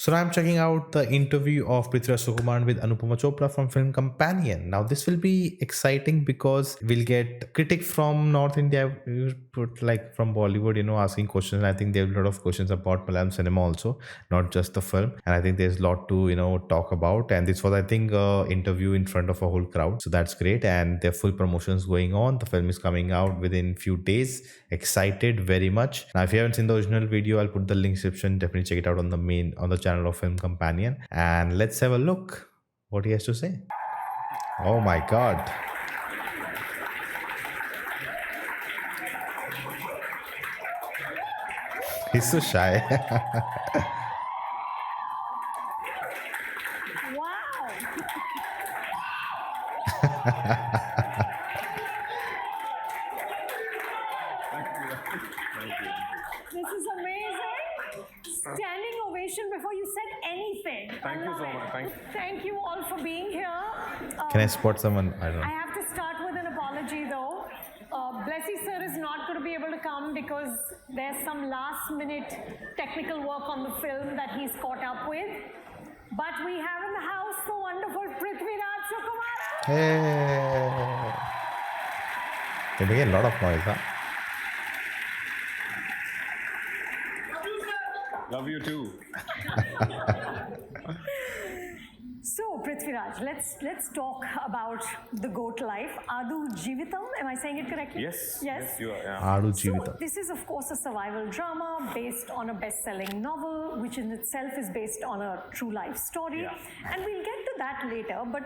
So now I'm checking out the interview of Prithviraj Sukumaran with Anupama Chopra from Film Companion. Now this will be exciting because we'll get critic from North India, put like from Bollywood, asking questions. And I think there are a lot of questions about Malayalam cinema also, not just the film. And I think there's a lot to talk about. And this was, I think, interview in front of a whole crowd. So that's great. And there are full promotions going on. The film is coming out within few days. Excited very much. Now, if you haven't seen the original video, I'll put the link description. Definitely check it out on the channel of Film Companion. And let's have a look what he has to say. Oh my God. He's so shy. Wow. This is amazing. Standing ovation before you said anything. Thank you so much. Thank you all for being here. Can I spot someone? I don't I know. have to start with an apology though. Blessy sir is not going to be able to come because there's some last minute technical work on the film that he's caught up with. But we have in the house the wonderful Prithviraj Sukumaran. Hey. They make a lot of noise, huh? Love you too. So Prithviraj, let's talk about the goat life. Adu Jeevitam, am I saying it correctly? Yes. Yes. You are. Yeah. Adu So Jeevitam. this is of course a survival drama based on a best-selling novel, which in itself is based on a true life story. Yeah. And we'll get to that later, but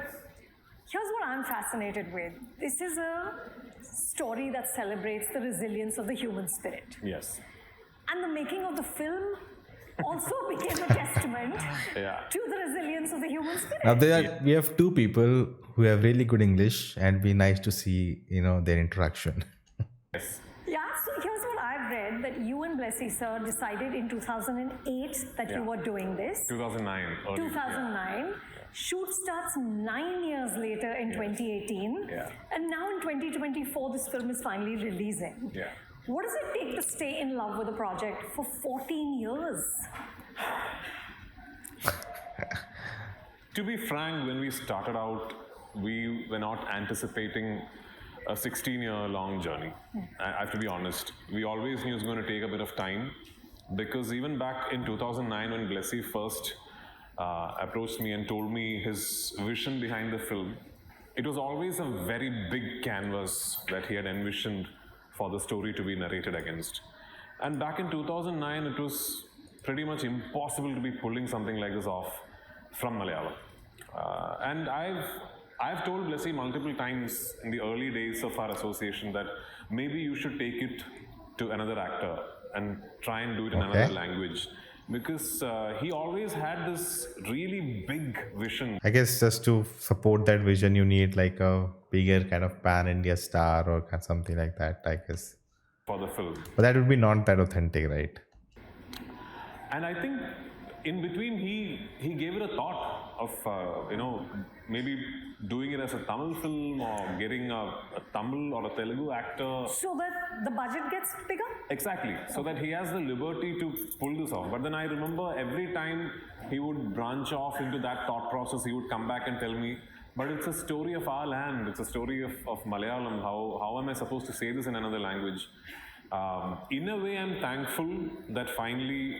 here's what I'm fascinated with. This is a story that celebrates the resilience of the human spirit. Yes. And the making of the film also became a testament Yeah. to the resilience of the human spirit. Now we have two people who have really good English, and be nice to see their interaction. Yes. Yeah, so here's what I've read, that you and Blessy sir decided in 2008 that you Yeah. were doing this. 2009. early. 2009. Shoot starts 9 years later in 2018. Yeah. And now in 2024, this film is finally releasing. Yeah. What does it take to stay in love with a project for 14 years? To be frank, when we started out, we were not anticipating a 16-year-long journey. I have to be honest. We always knew it was going to take a bit of time, because even back in 2009, when Blessy first approached me and told me his vision behind the film, it was always a very big canvas that he had envisioned for the story to be narrated against. And back in 2009, it was pretty much impossible to be pulling something like this off from Malayalam. And I've told Blessy multiple times in the early days of our association that maybe you should take it to another actor and try and do it in another language. Because he always had this really big vision. I guess just to support that vision, you need like a bigger kind of pan-India star or something like that, I guess. For the film. But that would be not that authentic, right? And I think in between he gave it a thought of maybe doing it as a Tamil film or getting a Tamil or a Telugu actor. So that the budget gets bigger? Exactly, so that he has the liberty to pull this off. But then I remember every time he would branch off into that thought process, he would come back and tell me, but it's a story of our land, it's a story of Malayalam, how am I supposed to say this in another language? In a way, I'm thankful that finally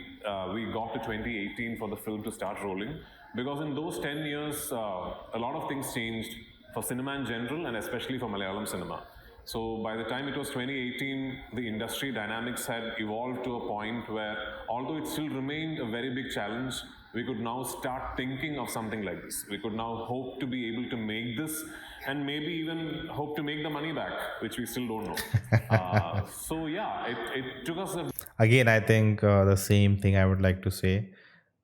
we got to 2018 for the film to start rolling, because in those 10 years, a lot of things changed for cinema in general and especially for Malayalam cinema. So by the time it was 2018, the industry dynamics had evolved to a point where, although it still remained a very big challenge, we could now start thinking of something like this. We could now hope to be able to make this and maybe even hope to make the money back, which we still don't know. So yeah, it took us a... Again, I think the same thing I would like to say.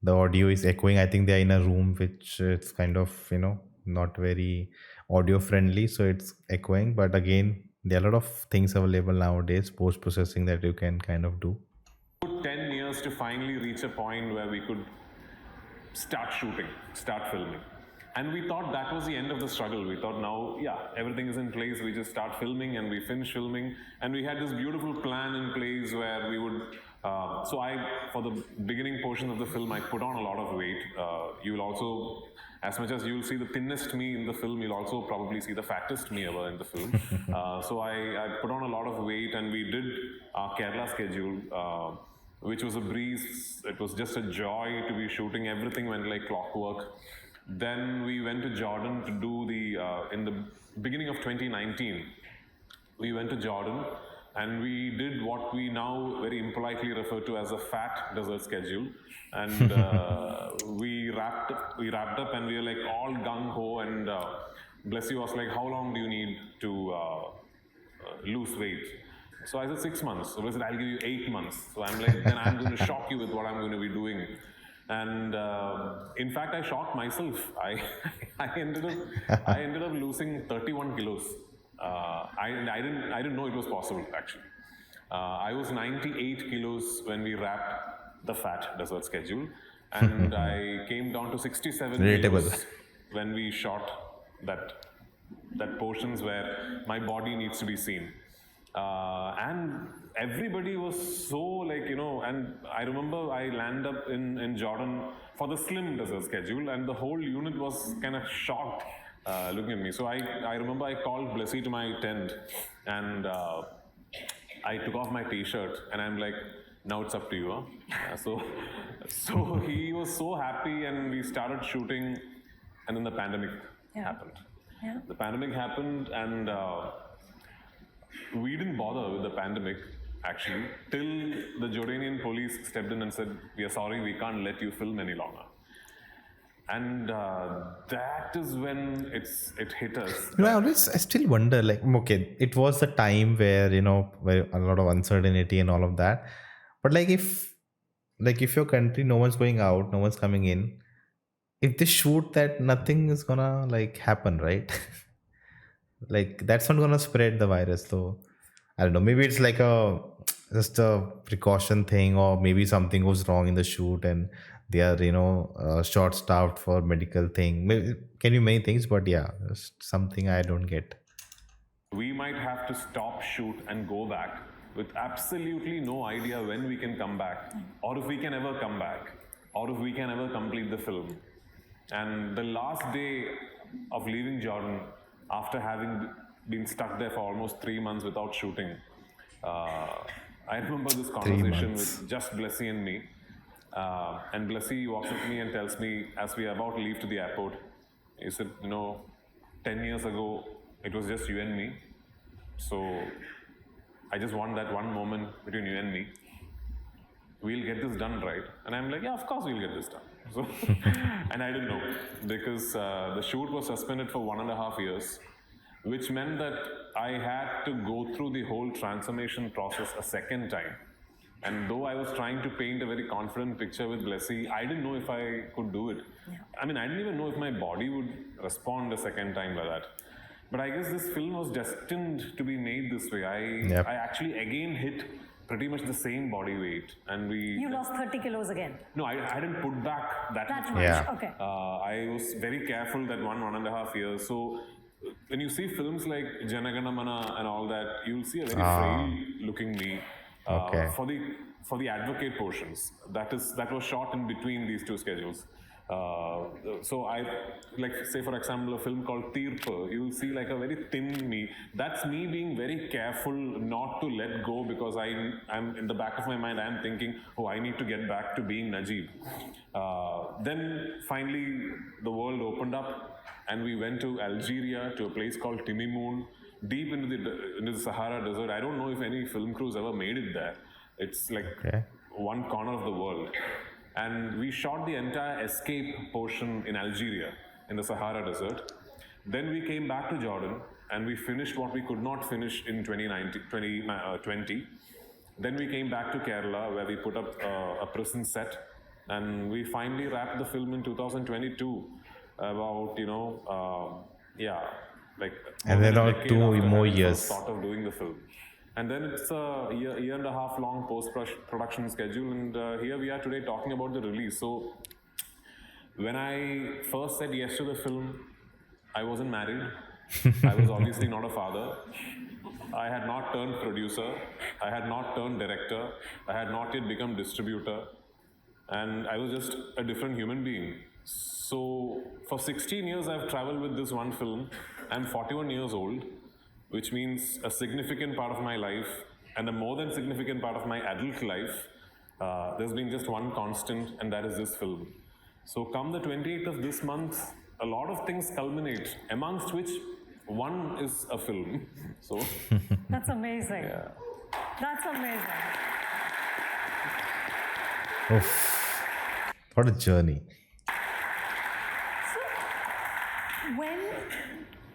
The audio is echoing. I think they're in a room which it's kind of, not very audio friendly. So it's echoing. But again, there are a lot of things available nowadays, post-processing, that you can kind of do. It took 10 years to finally reach a point where we could start shooting, start filming. And we thought that was the end of the struggle. We thought now, yeah, everything is in place. We just start filming and we finish filming. And we had this beautiful plan in place where we would So for the beginning portion of the film, I put on a lot of weight. You will also, as much as you'll see the thinnest me in the film, you'll also probably see the fattest me ever in the film. So I put on a lot of weight, and we did our Kerala schedule, which was a breeze. It was just a joy to be shooting. Everything went like clockwork. Then we went to Jordan to do in the beginning of 2019, we went to Jordan and we did what we now very impolitely refer to as a fat desert schedule. And we wrapped up and we were like all gung ho. And Blessy was like, "How long do you need to lose weight?" So I said 6 months. So I said, "I'll give you 8 months." So I'm like, "Then I'm going to shock you with what I'm going to be doing." And in fact, I shocked myself. I ended up losing 31 kilos. I didn't know it was possible actually. I was 98 kilos when we wrapped the fat desert schedule, and I came down to 67 Relatable. kilos when we shot that portions where my body needs to be seen. And everybody was so like, and I remember I landed up in Jordan for the slim desert schedule, and the whole unit was kind of shocked looking at me. So I remember I called Blessy to my tent, and I took off my t-shirt, and I'm like, "Now it's up to you." Huh? So he was so happy, and we started shooting, and then the pandemic happened. Yeah. The pandemic happened, and we didn't bother with the pandemic actually till the Jordanian police stepped in and said, "We are sorry, we can't let you film any longer." And that is when it hit us. I still wonder, like, okay, it was the time where, where a lot of uncertainty and all of that. But if your country, no one's going out, no one's coming in, if they shoot that, nothing is gonna like happen, right? Like that's not gonna spread the virus. So I don't know. Maybe it's like just a precaution thing, or maybe something goes wrong in the shoot and they are short staffed for medical thing. Maybe, can be many things, but yeah, just something I don't get. We might have to stop shoot and go back with absolutely no idea when we can come back, or if we can ever come back, or if we can ever complete the film. And the last day of leaving Jordan, after having been stuck there for almost 3 months without shooting, I remember this conversation with just Blessy and me. And Blessy walks up to me and tells me, as we are about to leave to the airport, he said, 10 years ago, it was just you and me. So I just want that one moment between you and me. We'll get this done, right? And I'm like, "Yeah, of course we'll get this done." So, and I didn't know, because the shoot was suspended for 1.5 years, which meant that I had to go through the whole transformation process a second time. And though I was trying to paint a very confident picture with Blessy, I didn't know if I could do it. Yeah. I mean, I didn't even know if my body would respond a second time like that. But I guess this film was destined to be made this way. I actually again hit pretty much the same body weight, and You lost 30 kilos again. No, I didn't put back that much. Yeah. Okay. I was very careful that 1.5 years. So when you see films like Janagana Mana and all that, you'll see a very frail looking me. Okay. For the advocate portions, that was shot in between these two schedules. So I, like, say for example, a film called Tirpa, you will see like a very thin me. That's me being very careful not to let go, because I'm in the back of my mind, I'm thinking, "Oh, I need to get back to being Najib." Then finally the world opened up, and we went to Algeria, to a place called Timimoun, deep into the Sahara Desert. I don't know if any film crews ever made it there. It's like one corner of the world. And we shot the entire escape portion in Algeria, in the Sahara Desert. Then we came back to Jordan, and we finished what we could not finish in 2020. Then we came back to Kerala, where we put up a prison set, and we finally wrapped the film in 2022. About, like, and then a on decade 2 after more I years. thought of doing the film. And then it's a year and a half long post-production schedule, and here we are today talking about the release. So when I first said yes to the film, I wasn't married. I was obviously not a father. I had not turned producer. I had not turned director. I had not yet become distributor. And I was just a different human being. So for 16 years, I've traveled with this one film. I'm 41 years old, which means a significant part of my life and a more than significant part of my adult life. There's been just one constant, and that is this film. So come the 28th of this month, a lot of things culminate, amongst which one is a film. So That's amazing. That's amazing. Oof. What a journey.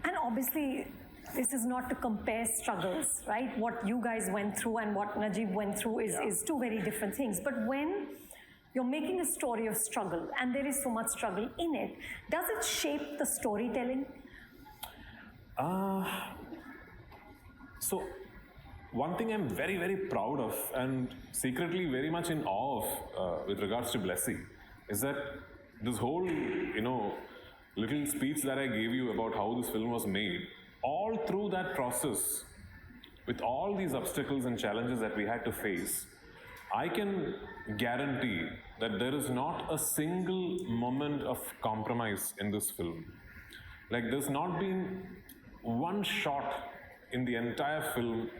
And obviously, this is not to compare struggles, right? What you guys went through and what Najib went through is two very different things. But when you're making a story of struggle and there is so much struggle in it, does it shape the storytelling? So, one thing I'm very, very proud of and secretly very much in awe of with regards to Blessy is that this whole, little speech that I gave you about how this film was made, all through that process, with all these obstacles and challenges that we had to face, I can guarantee that there is not a single moment of compromise in this film. Like, there's not been one shot in the entire film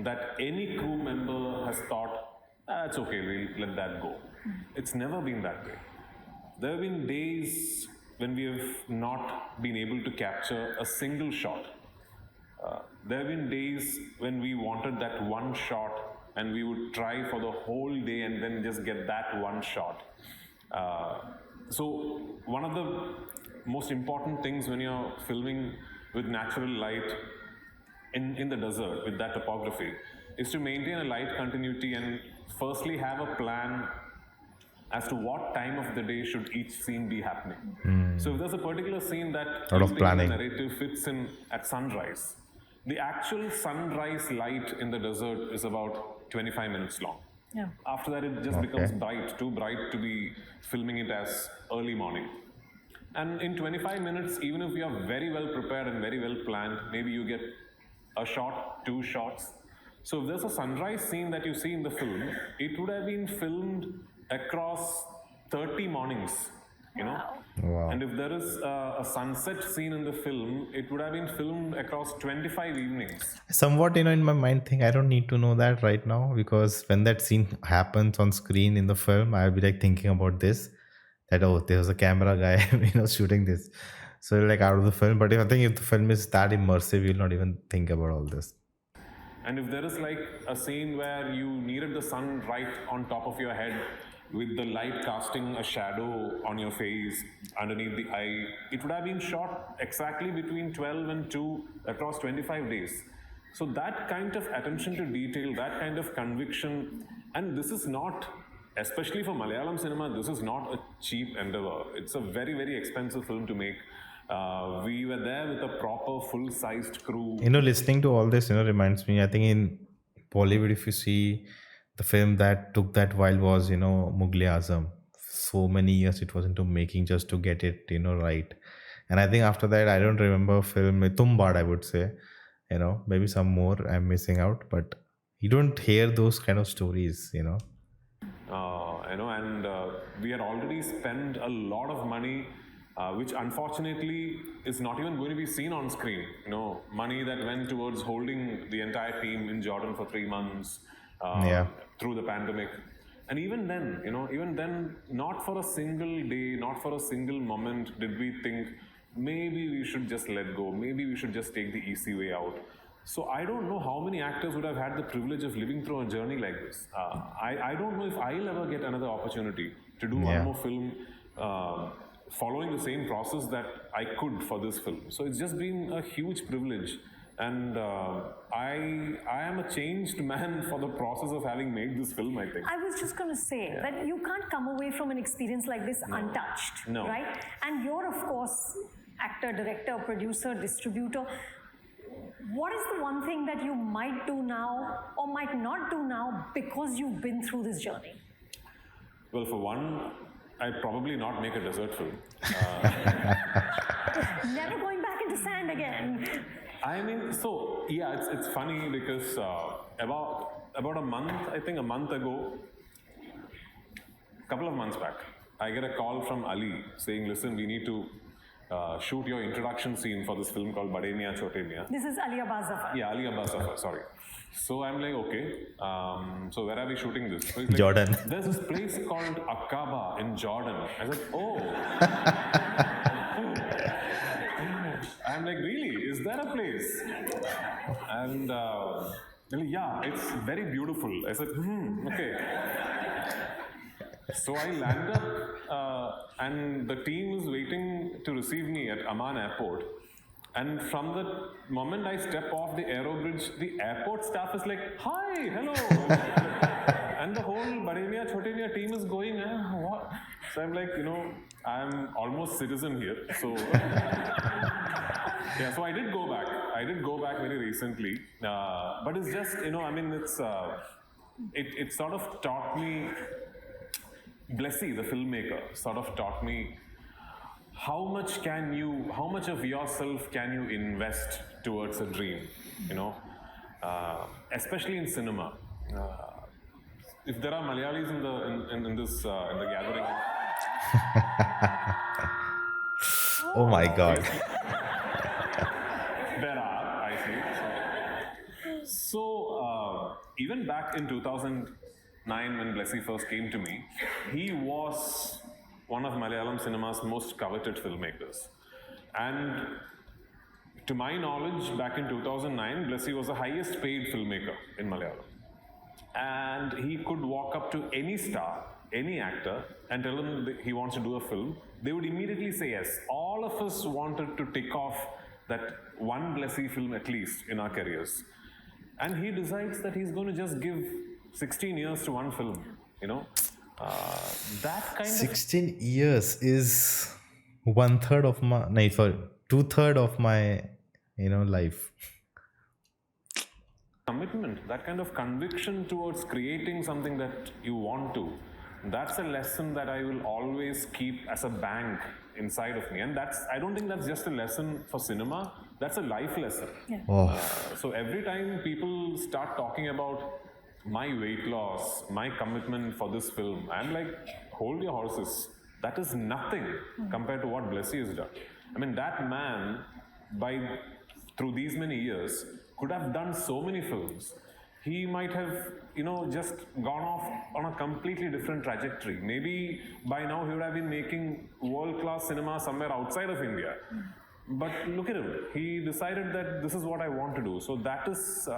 that any crew member has thought, it's okay, we'll let that go. It's never been that way. There have been days when we have not been able to capture a single shot. There have been days when we wanted that one shot and we would try for the whole day and then just get that one shot. So one of the most important things when you're filming with natural light in the desert with that topography is to maintain a light continuity and firstly have a plan as to what time of the day should each scene be happening. So if there's a particular scene that Lot of in the planning. narrative fits in at sunrise, the actual sunrise light in the desert is about 25 minutes long. Yeah. After that, it just becomes bright, too bright to be filming it as early morning. And in 25 minutes, even if you are very well prepared and very well planned, maybe you get a shot, two shots. So if there's a sunrise scene that you see in the film, it would have been filmed across 30 mornings, Wow. And if there is a sunset scene in the film, it would have been filmed across 25 evenings. Somewhat, in my mind, think I don't need to know that right now, because when that scene happens on screen in the film, I'll be like thinking about this, that there's a camera guy, shooting this. So like out of the film. But I think if the film is that immersive, you'll not even think about all this. And if there is like a scene where you needed the sun right on top of your head, with the light casting a shadow on your face underneath the eye, it would have been shot exactly between 12 and 2 across 25 days. So that kind of attention to detail, that kind of conviction, and this is not, especially for Malayalam cinema, this is not a cheap endeavor. It's a very, very expensive film to make. We were there with a proper full-sized crew. Listening to all this, reminds me, I think in Bollywood, if you see the film that took that while was, Mughal-e-Azam. So many years it was into making just to get it, right. And I think after that, I don't remember a film, Tumbad, I would say, maybe some more I'm missing out, but you don't hear those kind of stories, And we had already spent a lot of money, which unfortunately is not even going to be seen on screen. Money that went towards holding the entire team in Jordan for 3 months through the pandemic. And even then, not for a single day, not for a single moment did we think maybe we should just let go, maybe we should just take the easy way out. So I don't know how many actors would have had the privilege of living through a journey like this. I don't know if I'll ever get another opportunity to do one more film following the same process that I could for this film. So it's just been a huge privilege. And I am a changed man for the process of having made this film, I think. I was just going to say that you can't come away from an experience like this untouched, right? And you're, of course, actor, director, producer, distributor. What is the one thing that you might do now or might not do now because you've been through this journey? Well, for one, I'd probably not make a desert film. Never going back understand again. I mean, so yeah, it's funny because about a month, I think a month ago, couple of months back, I get a call from Ali saying, "Listen, we need to shoot your introduction scene for this film called Bade Miyan Chote Miyan." This is Ali Abbas Zafar. Yeah, Ali Abbas Zafar, sorry. So I'm like, okay, so where are we shooting this? So he's like, Jordan. There's this place called Aqaba in Jordan. I said, oh. I'm like, really? Is there a place? And they're like, yeah, it's very beautiful. I said, okay. So I land up and the team is waiting to receive me at Amman airport. And from the moment I step off the aero bridge, the airport staff is like, hi, hello. And the whole Bade Miyan Chote Miyan team is going, what? So I'm like, I'm almost citizen here. So, yeah, so I did go back. I did go back very recently. But it's just, I mean, it sort of taught me, Blessy, the filmmaker, sort of taught me how much of yourself can you invest towards a dream, especially in cinema. If there are Malayalis in the gathering. Oh my God. There are, I see. So even back in 2009 when Blessy first came to me, he was one of Malayalam cinema's most coveted filmmakers. And to my knowledge, back in 2009, Blessy was the highest paid filmmaker in Malayalam. And he could walk up to any star, any actor, and tell him that he wants to do a film. They would immediately say yes. All of us wanted to tick off that one Blessy film at least in our careers. And he decides that he's going to just give 16 years to one film, that kind 16 years is 1/3 of my, no, sorry, 2/3 of my, life. commitment, that kind of conviction towards creating something that you want to, that's a lesson that I will always keep as a bank inside of me. And I don't think that's just a lesson for cinema, that's a life lesson. Yeah. Oh, So every time people start talking about my weight loss, my commitment for this film, I'm like, hold your horses. That is nothing compared to what Blessy has done. I mean, that man, through these many years, could have done so many films. He might have, just gone off on a completely different trajectory. Maybe by now he would have been making world-class cinema somewhere outside of India. But look at him. He decided that this is what I want to do. So that is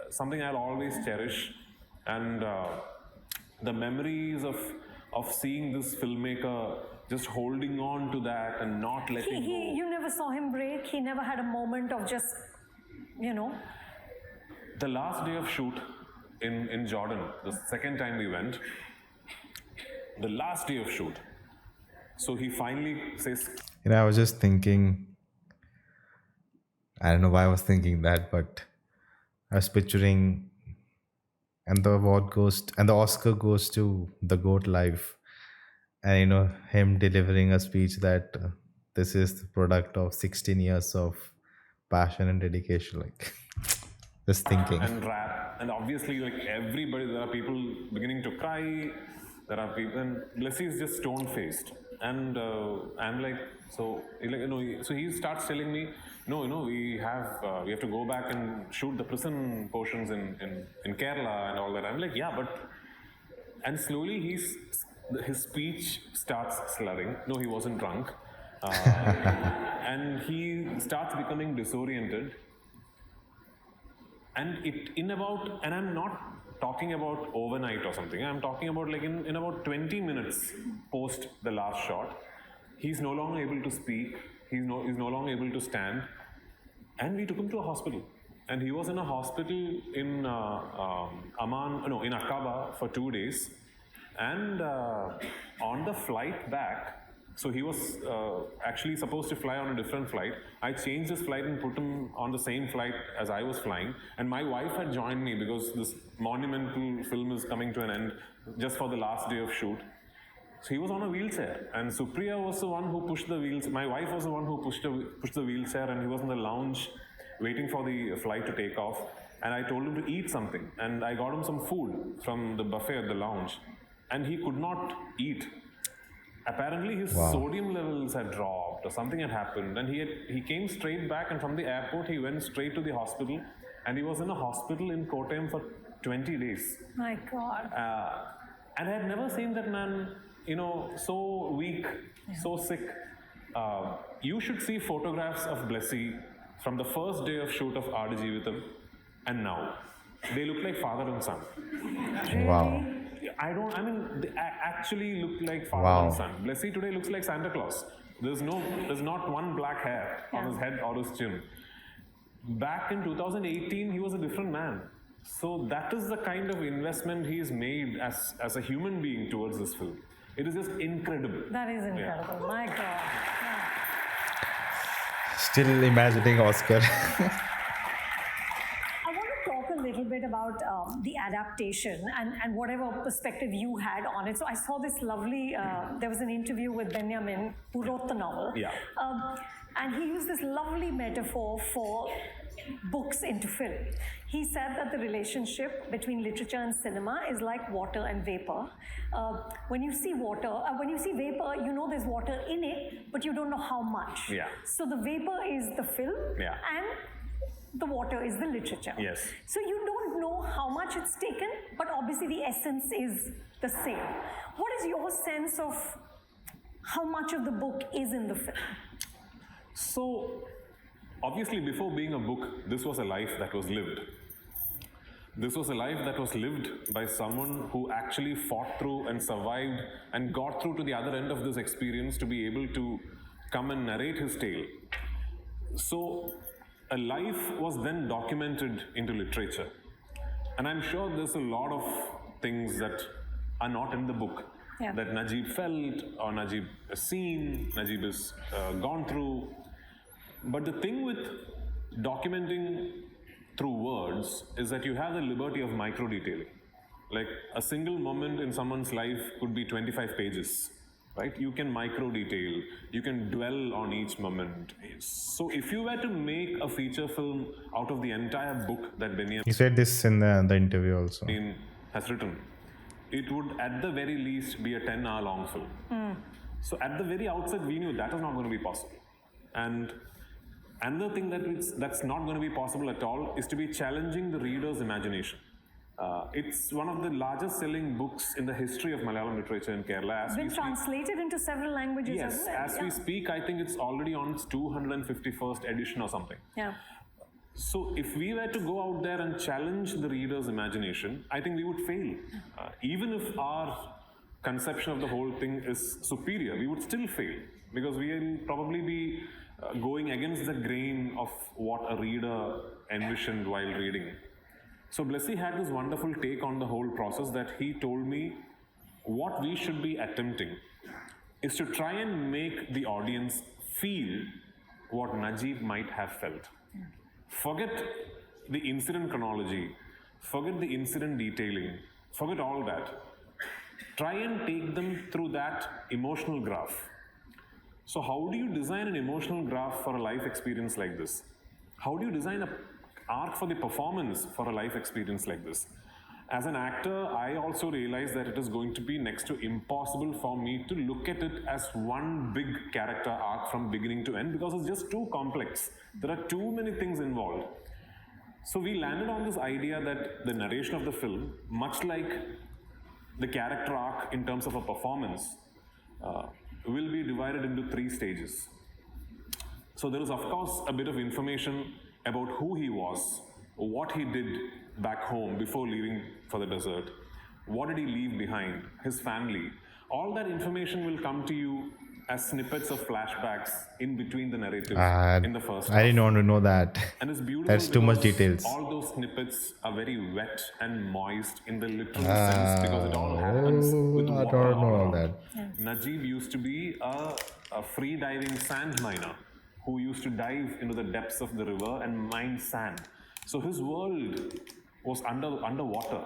something I'll always cherish. And the memories of seeing this filmmaker just holding on to that and not letting go. You never saw him break. He never had a moment of just, The last day of shoot in Jordan, the second time we went, the last day of shoot. So he finally says, I was just thinking, I don't know why I was thinking that, but I was picturing, and the Oscar goes to the GOAT live, and him delivering a speech that this is the product of 16 years of passion and dedication. Like, just thinking. and rap. And obviously, like everybody, there are people beginning to cry. There are people, and Blessy is just stone-faced. And I'm like, so he starts telling me, we have to go back and shoot the prison portions in Kerala and all that. I'm like, yeah, but, and slowly his speech starts slurring. No, he wasn't drunk. And he starts becoming disoriented. And and I'm not talking about overnight or something. I'm talking about like in about 20 minutes post the last shot, he's no longer able to speak. He's no longer able to stand. And we took him to a hospital. And he was in a hospital in in Aqaba for 2 days. And on the flight back, so he was actually supposed to fly on a different flight. I changed his flight and put him on the same flight as I was flying. And my wife had joined me because this monumental film is coming to an end just for the last day of shoot. So he was on a wheelchair, and Supriya was the one who pushed the wheels. My wife was the one who pushed the wheelchair, and he was in the lounge waiting for the flight to take off. And I told him to eat something, and I got him some food from the buffet at the lounge, and he could not eat. Apparently, his sodium levels had dropped, or something had happened, and he came straight back. And from the airport, he went straight to the hospital, and he was in a hospital in Kottayam for 20 days. My God. And I had never seen that man, so weak, so sick. You should see photographs of Blessy from the first day of shoot of Aadiji and now. They look like father and son. Wow. They actually look like father and son. Blessy today looks like Santa Claus. There's not one black hair on his head or his chin. Back in 2018, he was a different man. So that is the kind of investment he's made as a human being towards this film. It is just incredible. That is incredible. Yeah. My God. Yeah. Still imagining Oscar. I want to talk a little bit about the adaptation and whatever perspective you had on it. So I saw this lovely, there was an interview with Benjamin, who wrote the novel. Yeah. And he used this lovely metaphor for books into film. He said that the relationship between literature and cinema is like water and vapor. When you see vapor, you know there's water in it, but you don't know how much. Yeah. So the vapor is the film, and the water is the literature. Yes. So you don't know how much it's taken, but obviously the essence is the same. What is your sense of how much of the book is in the film? So, obviously, before being a book, this was a life that was lived. This was a life that was lived by someone who actually fought through and survived and got through to the other end of this experience to be able to come and narrate his tale. So, a life was then documented into literature. And I'm sure there's a lot of things that are not in the book that Najib felt or Najib has seen, Najib has gone through. But the thing with documenting through words is that you have the liberty of micro detailing. Like a single moment in someone's life could be 25 pages, right? You can micro detail, you can dwell on each moment. So if you were to make a feature film out of the entire book that Benjamin He said this in the interview also. has written, it would at the very least be a 10-hour long film. So at the very outset, we knew that was not going to be possible. And another thing that's not going to be possible at all is to be challenging the reader's imagination. It's one of the largest selling books in the history of Malayalam literature in Kerala. It's been translated into several languages as well. As we speak, I think it's already on its 251st edition or something. Yeah. So if we were to go out there and challenge the reader's imagination, I think we would fail. Even if our conception of the whole thing is superior, we would still fail because we will probably be going against the grain of what a reader envisioned while reading. So Blessy had this wonderful take on the whole process that he told me what we should be attempting is to try and make the audience feel what Najib might have felt. Forget the incident chronology, forget the incident detailing, forget all that. Try and take them through that emotional graph. So how do you design an emotional graph for a life experience like this? How do you design an arc for the performance for a life experience like this? As an actor, I also realized that it is going to be next to impossible for me to look at it as one big character arc from beginning to end because it's just too complex. There are too many things involved. So we landed on this idea that the narration of the film, much like the character arc in terms of a performance, will be divided into 3 stages. So there is, of course, a bit of information about who he was, what he did back home before leaving for the desert, what did he leave behind, his family. All that information will come to you as snippets of flashbacks in between the narratives in the first half. I didn't want to know that. And it's beautiful. That's too much because details. All those snippets are very wet and moist in the literal sense because it all happens with I water don't know all around. that. Najib used to be a free diving sand miner who used to dive into the depths of the river and mine sand. So his world was underwater.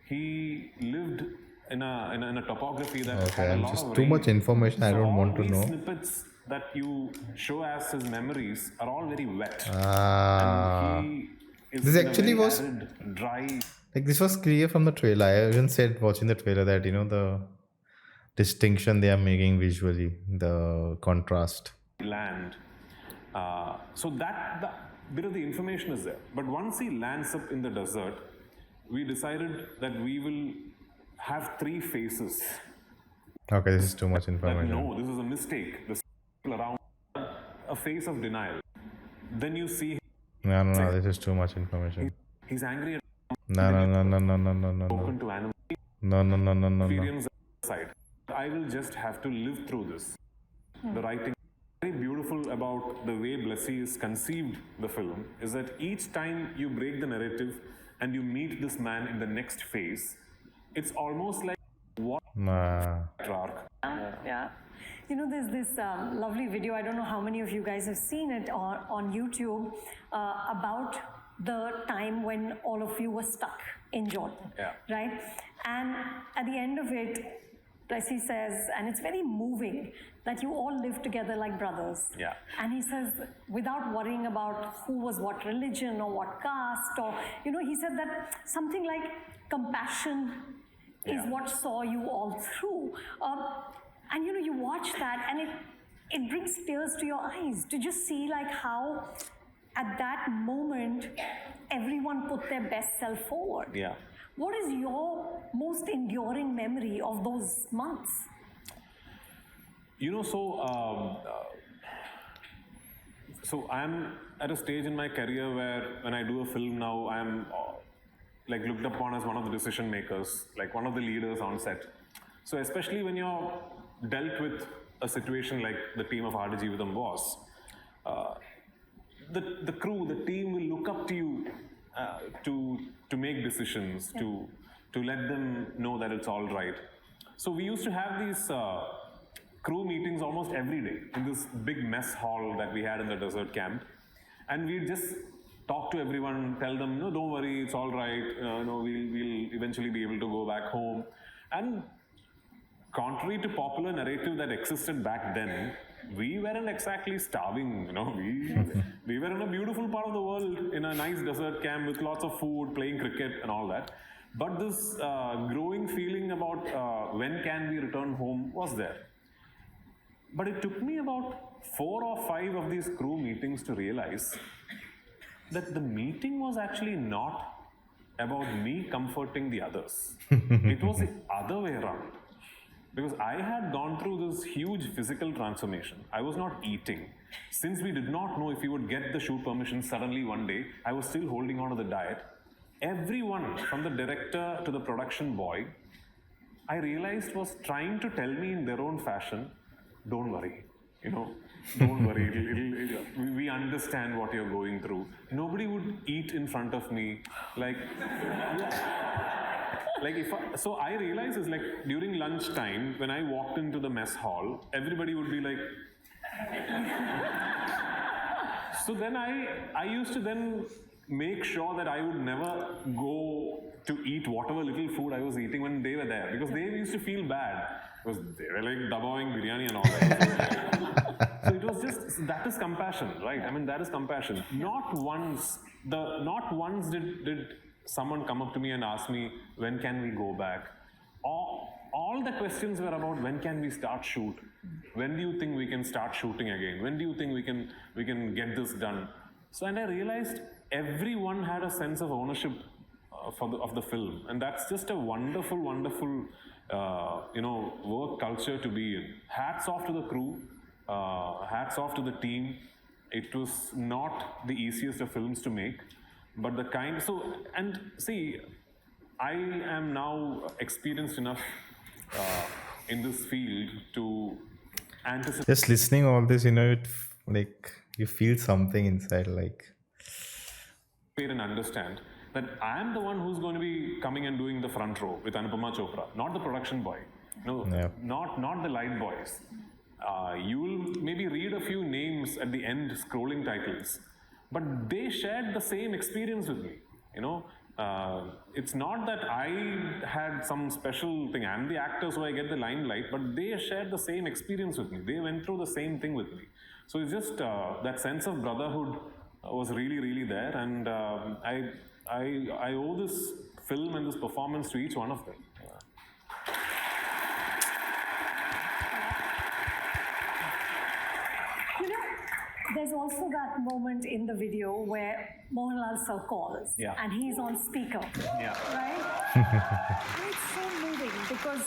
He lived in a topography that Okay, had a and lot just of too rain. much information I So don't all want to these know. snippets that you show as his memories are all very wet, Ah, and he is this in a actually very was arid, dry like this was clear from the trailer. I even said watching the trailer that the distinction they are making visually, the contrast. land. So that the bit of the information is there. But once he lands up in the desert, we decided that we will have three phases. Okay, this is too much That information. no, this is a mistake. The people around a phase of denial. Then you see No, this is too much information. he's angry at No, no, no, no, no, no, no, no, spoken no, to animal no, no, no, no, no, no. experience side. I will just have to live through this. The writing very beautiful about the way Blessy is conceived the film is that each time you break the narrative and you meet this man in the next phase, it's almost like what Nah. arc. Yeah. There's this lovely video, I don't know how many of you guys have seen it on YouTube, about the time when all of you were stuck in Jordan. Yeah. Right? And at the end of it, Blessy says, and it's very moving, that you all live together like brothers. Yeah. And he says, without worrying about who was what religion or what caste, or, he said that something like compassion is Yeah. what saw you all through. And you watch that and it brings tears to your eyes to just see like how at that moment everyone put their best self forward. Yeah. What is your most enduring memory of those months? So I'm at a stage in my career where when I do a film now, I'm like looked upon as one of the decision makers, like one of the leaders on set. So especially when you're dealt with a situation like the team of RD Jeevatham was, the crew, the team will look up to you to make decisions, to let them know that it's all right. So we used to have these crew meetings almost every day in this big mess hall that we had in the desert camp, and we'd just talk to everyone, tell them, no, don't worry, it's all right. We'll eventually be able to go back home. And contrary to popular narrative that existed back then, we weren't exactly starving. We were in a beautiful part of the world in a nice desert camp with lots of food, playing cricket and all that. But this growing feeling about when can we return home was there. But it took me about 4 or 5 of these crew meetings to realize that the meeting was actually not about me comforting the others. It was the other way around. Because I had gone through this huge physical transformation. I was not eating. Since we did not know if we would get the shoot permission suddenly one day, I was still holding on to the diet. Everyone, from the director to the production boy, I realized was trying to tell me in their own fashion, don't worry, don't worry, we understand what you're going through. Nobody would eat in front of me. So I realized is like during lunchtime, when I walked into the mess hall, everybody would be like, so then I used to then make sure that I would never go to eat whatever little food I was eating when they were there, because they used to feel bad because they were like dabawing biryani and all that. So it was just, that is compassion, right? I mean, that is compassion. Not once did someone come up to me and ask me, when can we go back? All the questions were about when can we start shoot? When do you think we can start shooting again? When do you think we can get this done? So, and I realized everyone had a sense of ownership of the film, and that's just a wonderful, wonderful, work culture to be in. Hats off to the crew, hats off to the team. It was not the easiest of films to make, but the kind. So, and see, I am now experienced enough in this field to anticipate Just listening all this, like you feel something inside, like. and understand that I am the one who's going to be coming and doing the front row with Anupama Chopra, not the production boy. No, Yeah. not the light boys. You'll maybe read a few names at the end, scrolling titles, but they shared the same experience with me. It's not that I had some special thing. I'm the actor, so I get the limelight, but they shared the same experience with me. They went through the same thing with me. So it's just that sense of brotherhood was really, really there, and I owe this film and this performance to each one of them. You know, there's also that moment in the video where Mohanlal sir calls Yeah. and he's on speaker, Yeah. right? And it's so moving because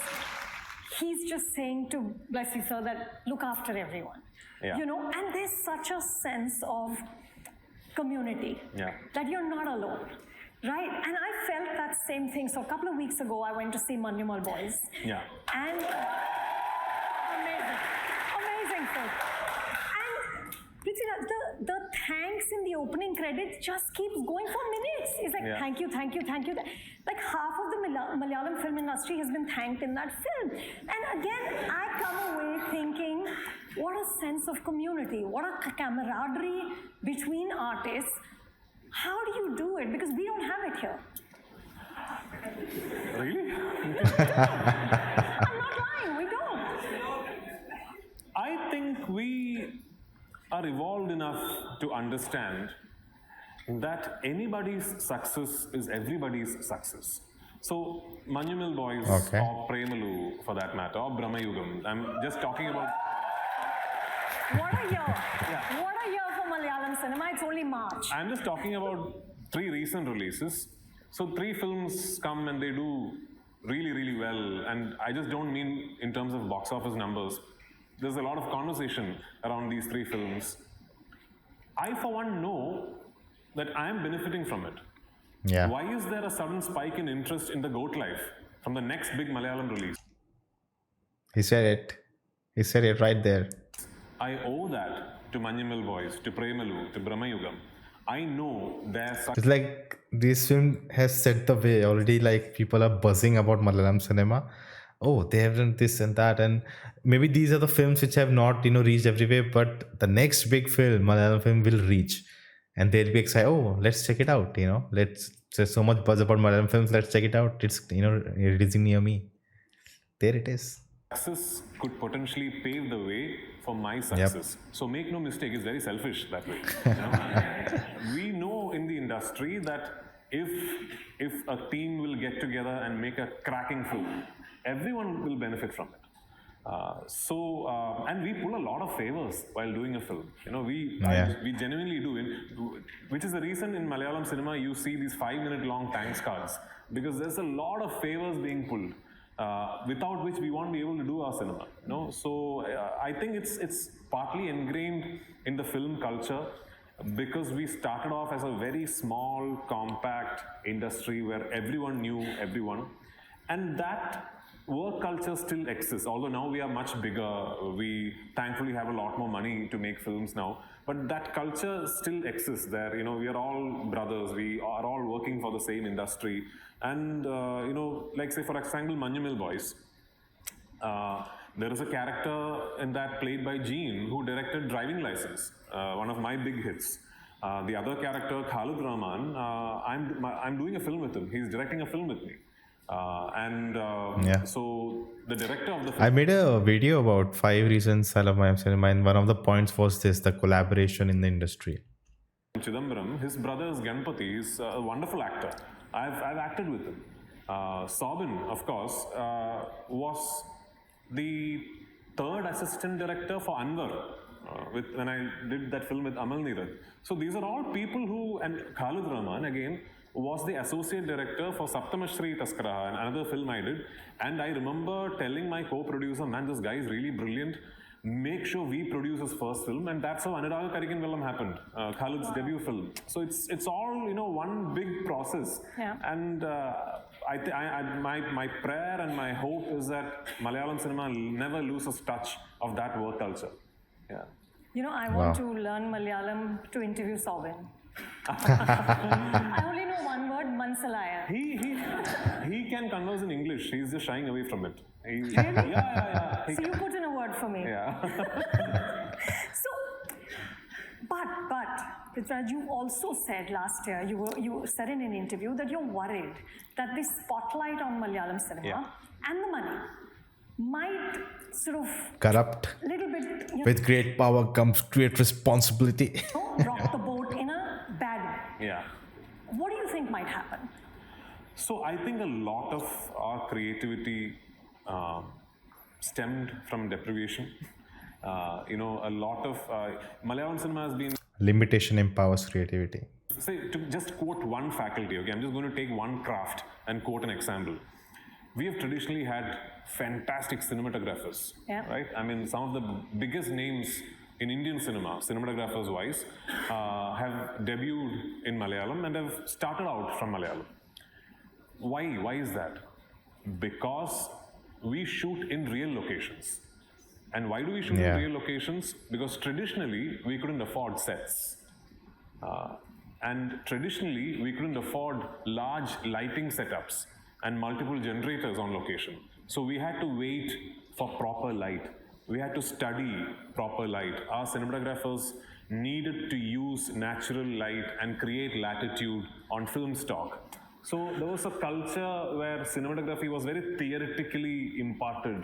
he's just saying to Blessy sir that look after everyone, Yeah. you know, and there's such a sense of community Yeah. that you're not alone. Right, and I felt that same thing. So a couple of weeks ago, I went to see Manyamal Boys. Yeah. And amazing film. And Prithviraj, the thanks in the opening credits just keeps going for minutes. It's like, Yeah. thank you, thank you, thank you. Like half of the Malayalam film industry has been thanked in that film. And again, I come away thinking, what a sense of community, what a camaraderie between artists. How do you do it? Because we don't have it here. Really? I'm not lying, we don't. I think we are evolved enough to understand that anybody's success is everybody's success. So, Manyamal Boys Okay. or Premalu, for that matter, or Brahmayugam. I'm just talking about. What a year. What a year for Malayalam cinema. It's only March. I'm just talking about 3 recent releases. So 3 films come and they do really, really well. And I just don't mean in terms of box office numbers. There's a lot of conversation around these 3 films. I, for one, know that I am benefiting from it. Yeah. Why is there a sudden spike in interest in The Goat Life from the next big Malayalam release? He said it. He said it right there. I owe that to Manyamal Boys, to Premalu, to Brahmayugam. I know there's such It's like this film has set the way already. Like people are buzzing about Malayalam cinema. Oh, they have done this and that, and maybe these are the films which have not reached everywhere. But the next big film, Malayalam film, will reach, and they'll be excited. Oh, let's check it out. There's so much buzz about Malayalam films. Let's check it out. It's releasing near me. There it is. success could potentially pave the way for my success. So make no mistake, it's very selfish that way. We know in the industry that if a team will get together and make a cracking film, everyone will benefit from it. And we pull a lot of favors while doing a film. We genuinely do, which is the reason in Malayalam cinema you see these 5-minute long thanks cards, because there's a lot of favors being pulled. Without which we won't be able to do our cinema. So I think it's partly ingrained in the film culture because we started off as a very small, compact industry where everyone knew everyone, and that work culture still exists. Although now we are much bigger, we thankfully have a lot more money to make films now. But that culture still exists there. We are all brothers. We are all working for the same industry. And, like say, for example, Manyamal Boys. There is a character in that played by Gene who directed Driving License, one of my big hits. The other character, Khalid Rahman, I'm doing a film with him. He's directing a film with me. So the director of the film... I made a video about 5 reasons I love Malayalam cinema, and one of the points was this: the collaboration in the industry. Chidambaram, his brother is Ganpati. He's a wonderful actor. I've acted with him. Sobin, of course, was the 3rd assistant director for Anwar when I did that film with Amal Neeraj. So these are all people who, and Khalid Rahman again, was the associate director for Saptamashri Taskaraha, another film I did. And I remember telling my co-producer, man, this guy is really brilliant. Make sure we produce his first film. And that's how Anuraga Karikin Vellam happened, Khalid's debut film. So it's all, one big process. Yeah. And my prayer and my hope is that Malayalam cinema never loses touch of that work culture. Yeah. I want to learn Malayalam to interview Sobin. I only know one word, Mansalaya. He can converse in English. He's just shying away from it. Really? Yeah. So you put in a word for me. Yeah. So, by But, Prithviraj, you also said last year, you said in an interview that you're worried that the spotlight on Malayalam cinema and the money might sort of Corrupt. little bit, With great power comes great responsibility. rock the boat in a bad way. Yeah. What do you think might happen? So I think a lot of our creativity stemmed from deprivation. A lot of Malayalam cinema has been, Limitation empowers creativity. say, to just quote one faculty, okay, I'm just going to take one craft and quote an example. We have traditionally had fantastic cinematographers, right? I mean, some of the biggest names in Indian cinema, cinematographers wise, have debuted in Malayalam and have started out from Malayalam. Why? Why is that? Because we shoot in real locations. And why do we shoot in real locations? Because traditionally, we couldn't afford sets. And traditionally, we couldn't afford large lighting setups and multiple generators on location. So we had to wait for proper light. We had to study proper light. Our cinematographers needed to use natural light and create latitude on film stock. So there was a culture where cinematography was very theoretically imparted,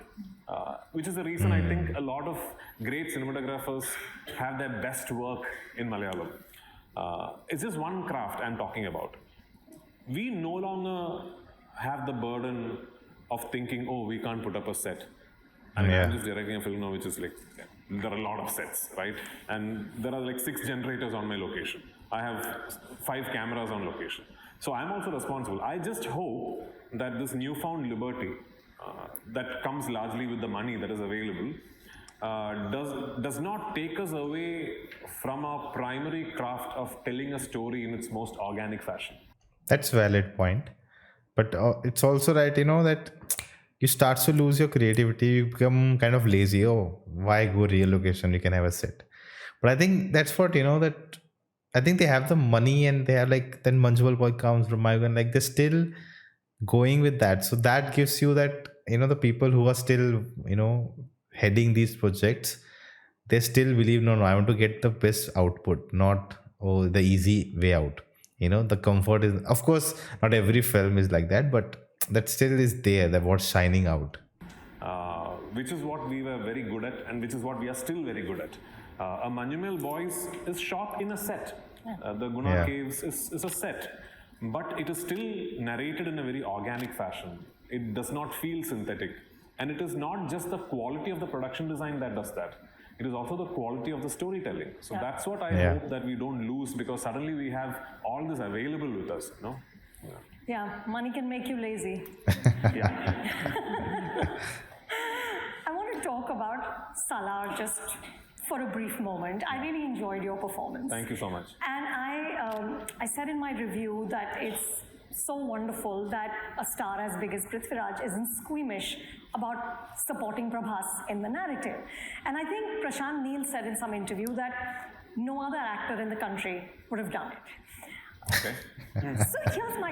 which is the reason I think a lot of great cinematographers have their best work in Malayalam. It's just one craft I'm talking about. We no longer have the burden of thinking, oh, we can't put up a set. I mean, I'm just directing a film now, which is like, there are a lot of sets, right? And there are like 6 generators on my location. I have 5 cameras on location. So I'm also responsible. I just hope that this newfound liberty that comes largely with the money that is available does not take us away from our primary craft of telling a story in its most organic fashion. That's a valid point. But it's also right, that you start to lose your creativity. You become kind of lazy. Oh, why go real location? You can have a set. But I think that's what, that I think they have the money and they have like, then Manjuval Boy comes from Mayugan, like they're still going with that. So that gives you that, the people who are still, heading these projects, they still believe, no, I want to get the best output, not, the easy way out. The comfort is, of course, not every film is like that, but that still is there, that what's shining out. Which is what we were very good at and which is what we are still very good at. A Manjumal Boys is shot in a set. The Guna Caves is a set. But it is still narrated in a very organic fashion. It does not feel synthetic. And it is not just the quality of the production design that does that. It is also the quality of the storytelling. So that's what I hope that we don't lose, because suddenly we have all this available with us. No? Yeah, money can make you lazy. I want to talk about Salar just for a brief moment. I really enjoyed your performance. Thank you so much. And I said in my review that it's so wonderful that a star as big as Prithviraj isn't squeamish about supporting Prabhas in the narrative. And I think Prashant Neel said in some interview that no other actor in the country would have done it. Okay. So here's my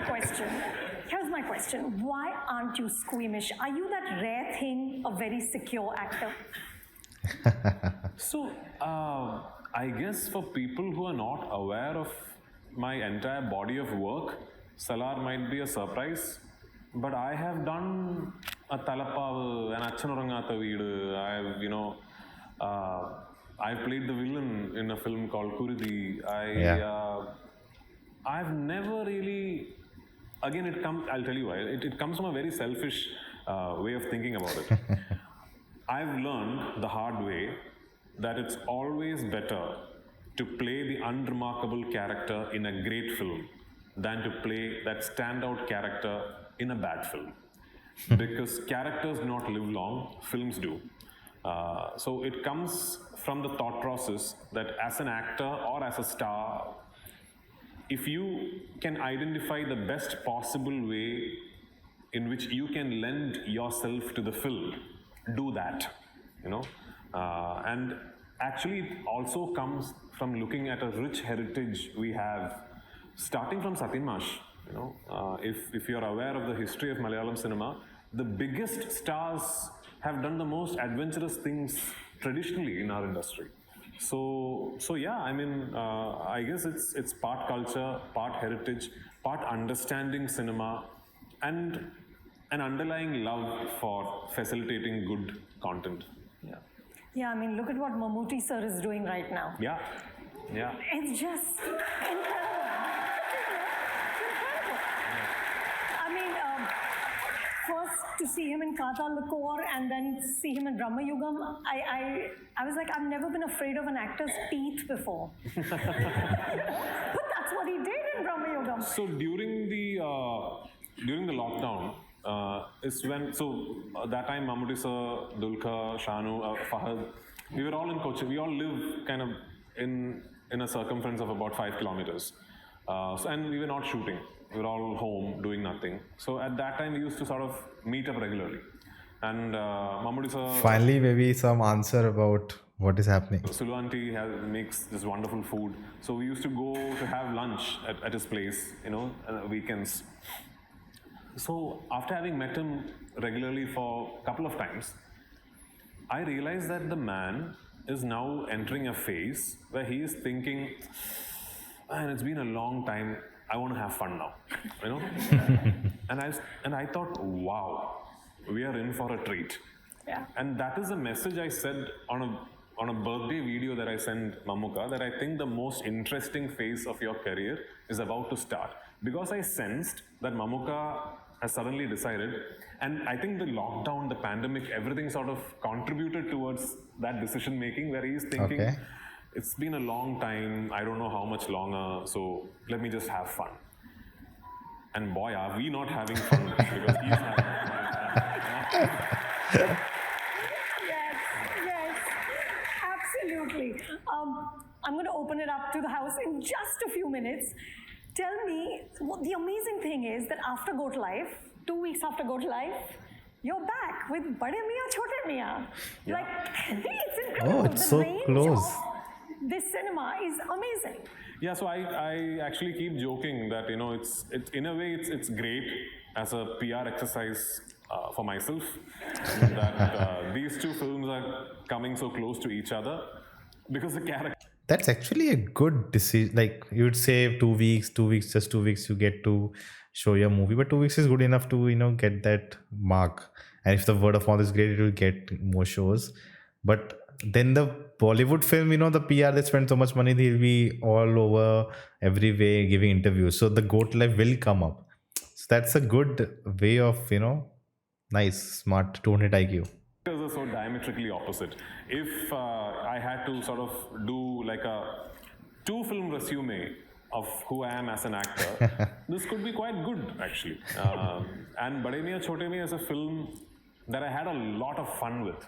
question. Why aren't you squeamish? Are you that rare thing, a very secure actor? So, I guess for people who are not aware of my entire body of work, Salar might be a surprise. But I have done a Talapavu, an Achanurangata Veedu. I've played the villain in a film called Kuridi. I've never really, again, I'll tell you why. It comes from a very selfish way of thinking about it. I've learned the hard way that it's always better to play the unremarkable character in a great film than to play that standout character in a bad film. Because characters do not live long, films do. So it comes from the thought process that as an actor or as a star, if you can identify the best possible way in which you can lend yourself to the film, do that, and actually it also comes from looking at a rich heritage we have, starting from Satinmash. If you're aware of the history of Malayalam cinema, the biggest stars have done the most adventurous things traditionally in our industry. So yeah, I mean, I guess it's part culture, part heritage, part understanding cinema, and an underlying love for facilitating good content. Yeah. Yeah, I mean, look at what Mammootty sir is doing right now. Yeah. Yeah. It's just incredible. Incredible. I mean, first to see him in Kata Lakor and then see him in Brahma Yugam, I was like, I've never been afraid of an actor's teeth before. But that's what he did in Brahma Yugam. So during the lockdown, is when that time Mammootty sir, Dulka, Shanu, Fahad, we were all in Kochi. We all live kind of in a circumference of about 5 kilometers, and we were not shooting. We were all home doing nothing. So at that time we used to sort of meet up regularly, and Mammootty sir. Finally, maybe some answer about what is happening. Sulu auntie makes this wonderful food. So we used to go to have lunch at his place, weekends. So after having met him regularly for a couple of times, I realized that the man is now entering a phase where he is thinking, man, it's been a long time. I want to have fun now, and I thought, wow, we are in for a treat. Yeah. And that is a message I said on a birthday video that I sent Mamuka, that I think the most interesting phase of your career is about to start. Because I sensed that Mamuka has suddenly decided, and I think the lockdown, the pandemic, everything sort of contributed towards that decision making, where he's thinking, Okay. it's been a long time, I don't know how much longer, so let me just have fun. And boy, are we not having fun, because he's having fun. Yes, absolutely. I'm going to open it up to the house in just a few minutes. Tell me, the amazing thing is that after Go to Life, 2 weeks after Go to Life, you're back with Bade Miyan, Chote Miyan. Yeah. Like, it's incredible. Oh, it's The so range close. of this cinema is amazing. Yeah, so I actually keep joking that it's in a way it's great as a PR exercise for myself that these two films are coming so close to each other because the character. That's actually a good decision. Like you would say 2 weeks, just 2 weeks, you get to show your movie, but 2 weeks is good enough to get that mark. And if the word of mouth is great, it will get more shows. But then the Bollywood film, the PR, they spend so much money, they'll be all over every way giving interviews. So the GOAT life will come up. So that's a good way of, nice, smart, 200 IQ. Are so diametrically opposite. If I had to sort of do like a 2-film resume of who I am as an actor, this could be quite good actually. And Bade Miyan Chote Miyan is a film that I had a lot of fun with.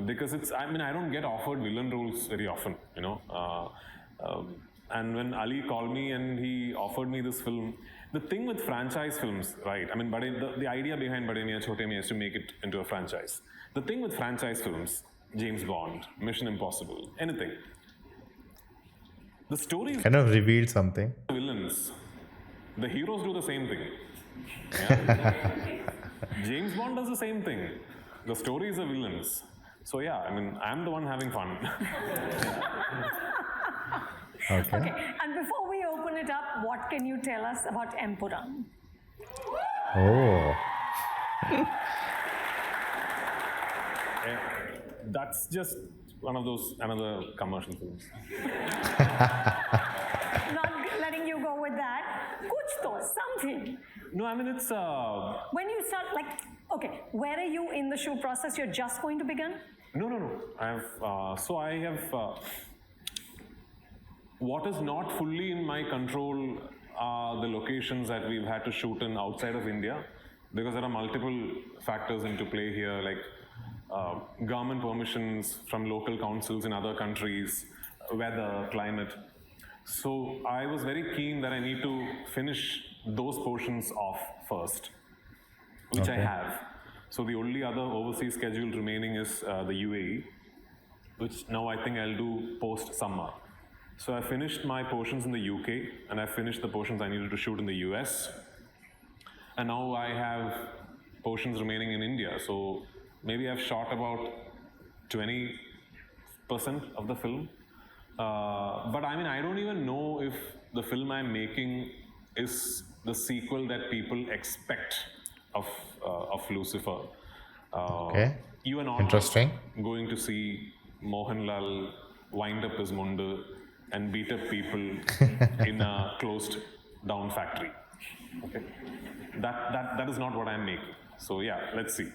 Because I don't get offered villain roles very often, and when Ali called me and he offered me this film, the thing with franchise films, right? The idea behind Bade Miyan Chote Miyan is to make it into a franchise. The thing with franchise films, James Bond, Mission Impossible, anything, the stories Kind of revealed something. villains, the heroes do the same thing. Yeah? James Bond does the same thing. The stories are villains. So yeah, I'm the one having fun. Okay. And before we open it up, what can you tell us about Empuram? Oh. That's just another commercial films. Not letting you go with that. Kuch to, something. No, it's When you start, okay, where are you in the shoot process? You're just going to begin? no. I have what is not fully in my control are the locations that we've had to shoot in outside of India, because there are multiple factors into play here, like government permissions from local councils in other countries, weather, climate. So I was very keen that I need to finish those portions off first, which I Okay. have. So the only other overseas schedule remaining is the UAE, which now I think I'll do post-summer. So I finished my portions in the UK, and I finished the portions I needed to shoot in the US. And now I have portions remaining in India. So maybe I've shot about 20% of the film. But I mean, I don't even know if the film I'm making is the sequel that people expect of Lucifer. Okay. You are not Interesting. going to see Mohanlal wind up his mundu and beat up people in a closed down factory. Okay, that is not what I'm making. So yeah, let's see.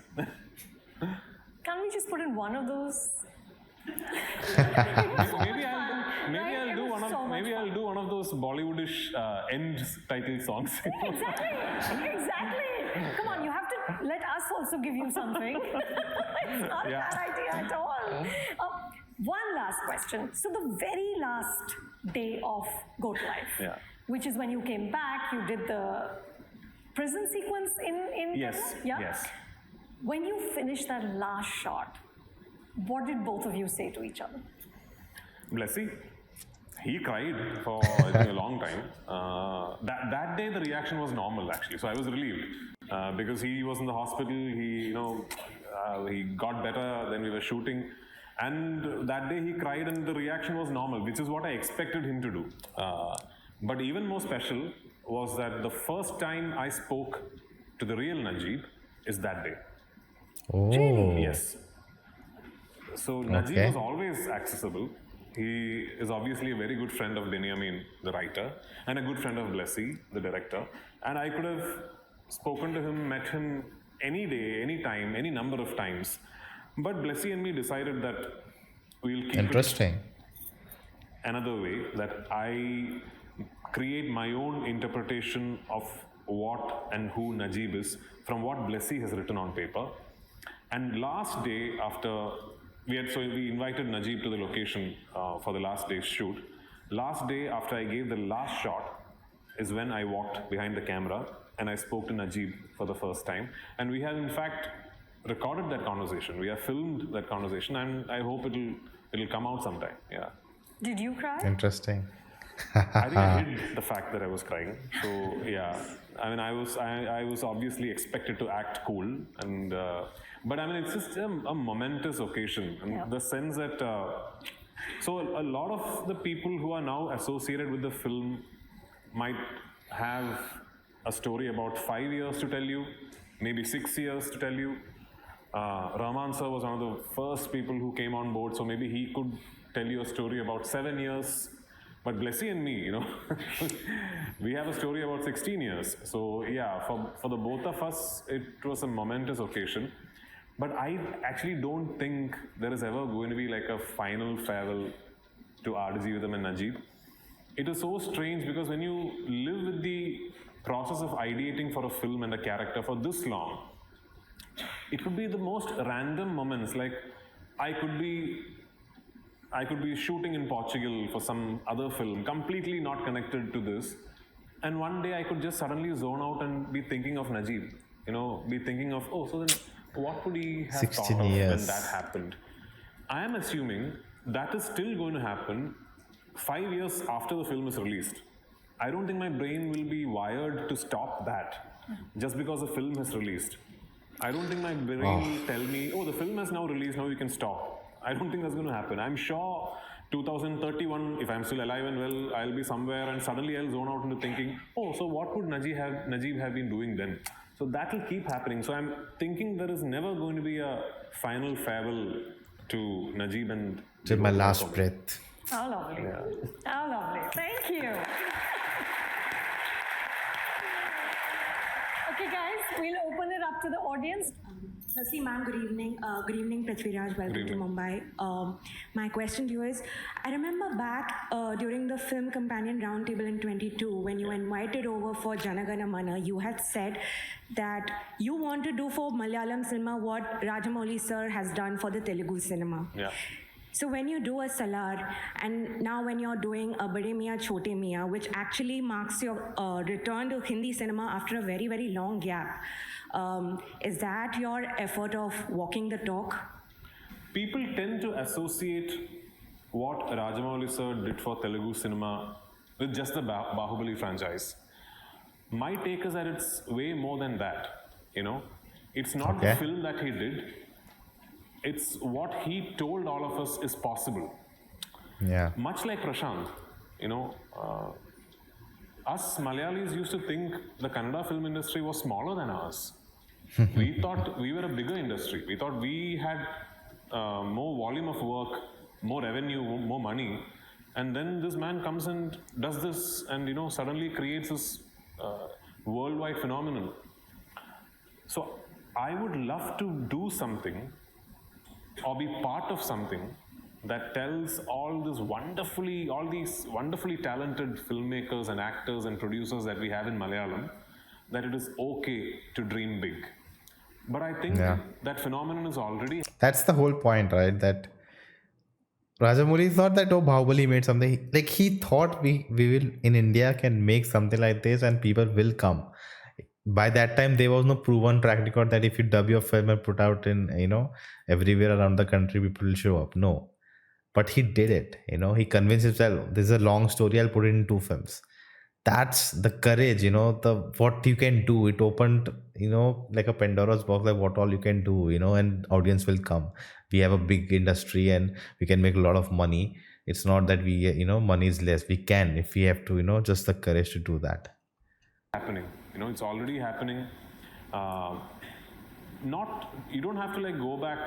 Can we just put in one of those? Maybe I'll do one of those Bollywoodish end title songs. Exactly. Come on, you have to let us also give you something. It's not a bad idea at all. One last question. So the very last day of Goat Life, which is when you came back, you did the prison sequence in Yes. Kerala? Yeah? Yes. When you finished that last shot, what did both of you say to each other? Blessy, he cried for I think, a long time. That day the reaction was normal actually, so I was relieved because he was in the hospital. He got better. Then we were shooting, and that day he cried, and the reaction was normal, which is what I expected him to do. But even more special was that the first time I spoke to the real Najib is that day. Oh. Yes. So Najib was always accessible. He is obviously a very good friend of Benjamin, the writer, and a good friend of Blessy, the director. And I could have spoken to him, met him any day, any time, any number of times. But Blessy and me decided that we'll keep Interesting. it another way, that I create my own interpretation of what and who Najib is from what Blessy has written on paper. And last day after we invited Najib to the location for the last day's shoot. Last day after I gave the last shot is when I walked behind the camera and I spoke to Najib for the first time. And we have in fact recorded that conversation. We have filmed that conversation, and I hope it'll come out sometime. Yeah. Did you cry? Interesting. I think I hid the fact that I was crying. So yeah, I mean, I was obviously expected to act cool, and but I mean, it's just a momentous occasion, and the sense that so a lot of the people who are now associated with the film might have a story about 5 years to tell you, maybe 6 years to tell you. Rahman sir was one of the first people who came on board, so maybe he could tell you a story about 7 years. But Blessy and me, we have a story about 16 years. So yeah, for the both of us, it was a momentous occasion. But I actually don't think there is ever going to be like a final farewell to RDG Vidham and Najib. It is so strange because when you live with the process of ideating for a film and a character for this long, it could be the most random moments. Like I could be shooting in Portugal for some other film, completely not connected to this. And one day I could just suddenly zone out and be thinking of Najib, be thinking of, so then what would he have 16 thought of years. when that happened? I am assuming that is still going to happen 5 years after the film is released. I don't think my brain will be wired to stop that just because the film has released. I don't think my brain will tell me, the film has now released, now you can stop. I don't think that's going to happen. I'm sure 2031, if I'm still alive and well, I'll be somewhere and suddenly I'll zone out into thinking, so what would Najib have been doing then? So that will keep happening. So I'm thinking there is never going to be a final farewell to Najib and... Till my last breath. How lovely. Yeah. How lovely. Thank you. Okay, guys, we'll open it up to the audience. Firstly, ma'am, good evening. Good evening, Prithviraj. Welcome to Mumbai. My question to you is, I remember back during the Film Companion Roundtable in 22, when you were invited over for Janagana Mana, you had said that you want to do for Malayalam cinema what Rajamouli sir has done for the Telugu cinema. Yeah. So when you do a Salar, and now when you're doing a Bade Miyan Chote Miyan, which actually marks your return to Hindi cinema after a very, very long gap, is that your effort of walking the talk? People tend to associate what Rajamouli sir did for Telugu cinema with just the Bahubali franchise. My take is that it's way more than that, It's not the film that he did. It's what he told all of us is possible. Yeah. Much like Prashant, you know, us Malayalis used to think the Kannada film industry was smaller than ours. We thought we were a bigger industry. We thought we had more volume of work, more revenue, more money. And then this man comes and does this and, you know, suddenly creates this worldwide phenomenon. So I would love to do something or be part of something that tells all these wonderfully talented filmmakers and actors and producers that we have in Malayalam that it is okay to dream big. But I think Yeah. that phenomenon is already That's the whole point, right? That Rajamouli thought that, oh, Bahubali made something. Like, he thought we will in India can make something like this and people will come. By that time, there was no proven track record that if you dub your film and put out in, everywhere around the country, people will show up. No. But he did it. He convinced himself, this is a long story, I'll put it in 2 films. That's the courage, the what you can do. It opened, like a Pandora's box, like what all you can do, and audience will come. We have a big industry and we can make a lot of money. It's not that we, money is less. We can, if we have to, just the courage to do that. happening. It's already happening. Not you don't have to like go back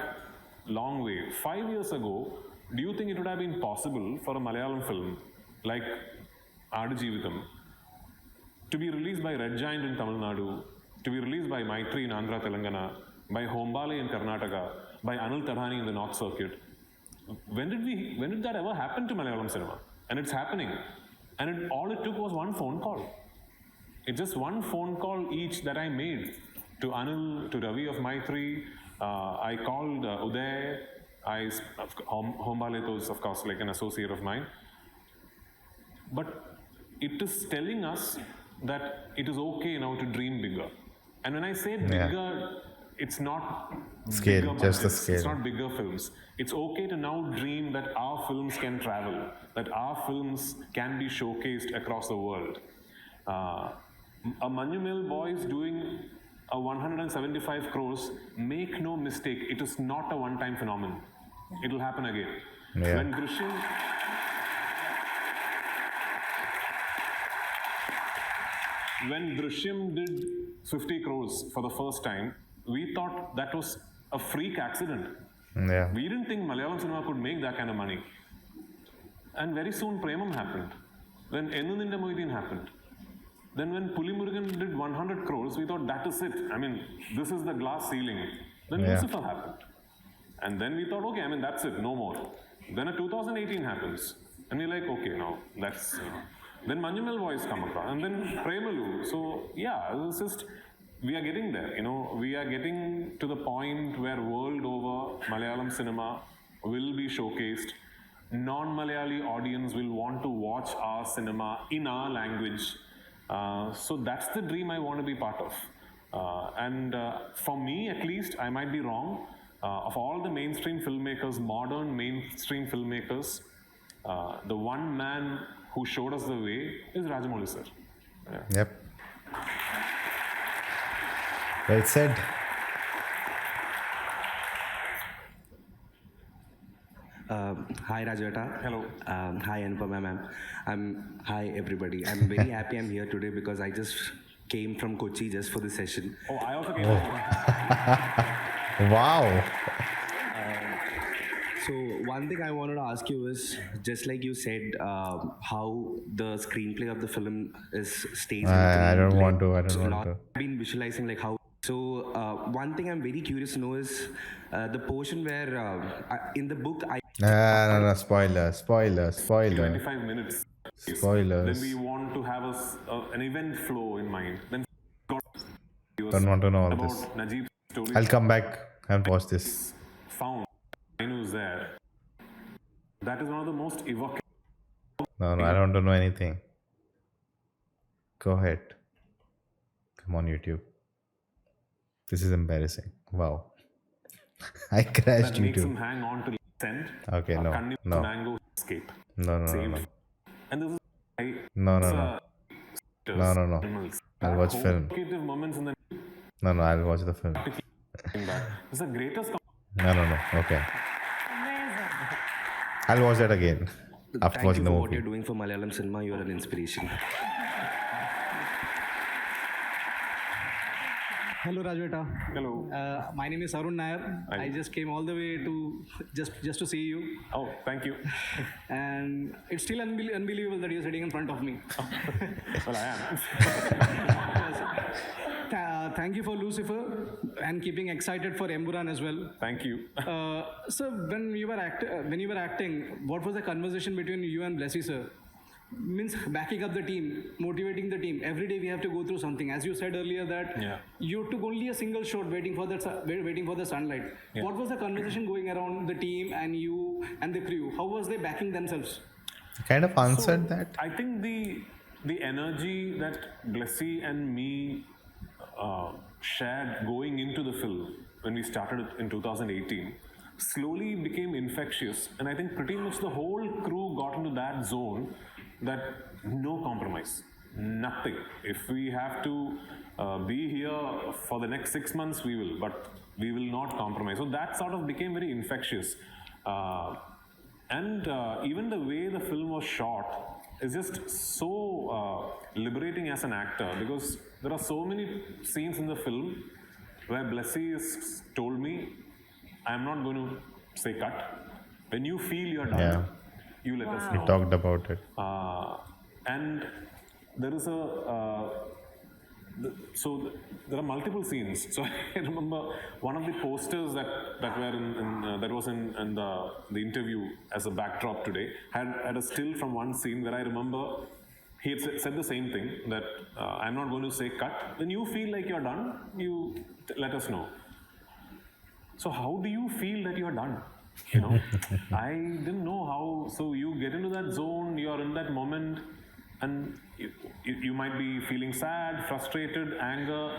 long way. 5 years ago, do you think it would have been possible for a Malayalam film like Adujeevitham to be released by Red Giant in Tamil Nadu, to be released by Maitri in Andhra Telangana, by Hombale in Karnataka, by Anil Tadhani in the North Circuit? When did that ever happen to Malayalam cinema? And it's happening. And all it took was one phone call. It's just one phone call each that I made to Anil, to Ravi of Maitri. I called Uday. Hombale is, of course, like an associate of mine. But it is telling us that it is okay now to dream bigger. And when I say bigger, it's not Scale, bigger just the budgets, scale. it's not bigger films. It's okay to now dream that our films can travel, that our films can be showcased across the world. A Manumel Boys doing a 175 crores, make no mistake, it is not a one-time phenomenon. It will happen again. Yeah. When Drishyam did 50 crores for the first time, we thought that was a freak accident. Yeah. We didn't think Malayalam cinema could make that kind of money. And very soon Premam happened. Then Ennu Ninde Moideen happened. Then when Pulimurugan did 100 crores, we thought that is it. I mean, this is the glass ceiling. Then Lucifer happened. And then we thought, okay, that's it, no more. Then a 2018 happens. And we're like, okay, now that's... Then Manjumal Boys come across. And then Premalu. So, yeah, it's just... We are getting there, we are getting to the point where world over Malayalam cinema will be showcased. Non-Malayali audience will want to watch our cinema in our language. So that's the dream I want to be part of. And for me, at least, I might be wrong. Of all the mainstream filmmakers, modern mainstream filmmakers, the one man who showed us the way is Rajamouli sir. Yeah. Yep. Well said. Hi Rajata. Hello. Hi Anupama ma'am. Hi everybody. I'm very happy I'm here today because I just came from Kochi just for this session. Oh, I also came. Wow. So one thing I wanted to ask you is, just like you said, how the screenplay of the film is staged. I don't want to. I've been visualizing like how. So one thing I'm very curious to know is the portion where in the book I. No, spoilers. 25 minutes. Spoilers. Then we want to have an event flow in mind. Then Don't want to know all about this. Najib's story. I'll come back and watch this. Found. I was there. That is one of the most evocative. No, I don't want to know anything. Go ahead. Come on, YouTube. This is embarrassing. Wow. I crashed That makes him YouTube. hang on to scent. Okay, no. Mango escape. No. Saved. And this is No. animals. I'll watch film. Evocative moments in the No, I'll watch the film. back. It's the greatest. No. Okay. Amazing. I'll watch that again. After thank watching you the for what movie. you're doing for Malayalam cinema. You are an inspiration. Hello, Rajveta. Hello. My name is Arun Nair. Hi. I just came all the way to just to see you, Oh, thank you. and it's still unbelievable that you're sitting in front of me. Well, I am. Thank you for Lucifer and keeping excited for Emburan as well. Thank you. So when you were acting, what was the conversation between you and Blessy sir? Means backing up the team, motivating the team. Every day we have to go through something. As you said earlier that Yeah. you took only a single shot waiting for the sunlight. Yeah. What was the conversation going around the team and you and the crew? How was they backing themselves? Kind of answered that. I think the energy that Blessy and me shared going into the film when we started it in 2018 slowly became infectious, and I think pretty much the whole crew got into that zone that no compromise, nothing. If we have to be here for the next 6 months, we will, but we will not compromise. So that sort of became very infectious. And even the way the film was shot is just so liberating as an actor, because there are so many scenes in the film where Blessy has told me, I'm not going to say cut. When you feel you're done, Yeah. you let us We know. talked about it. And there is so there are multiple scenes. So I remember one of the posters that were that was in the interview as a backdrop today had a still from one scene where I remember he had said the same thing, that I'm not going to say cut. When you feel like you're done, you let us know. So how do you feel that you're done? You know, I didn't know how. So you get into that zone, you're in that moment, and you might be feeling sad, frustrated, anger.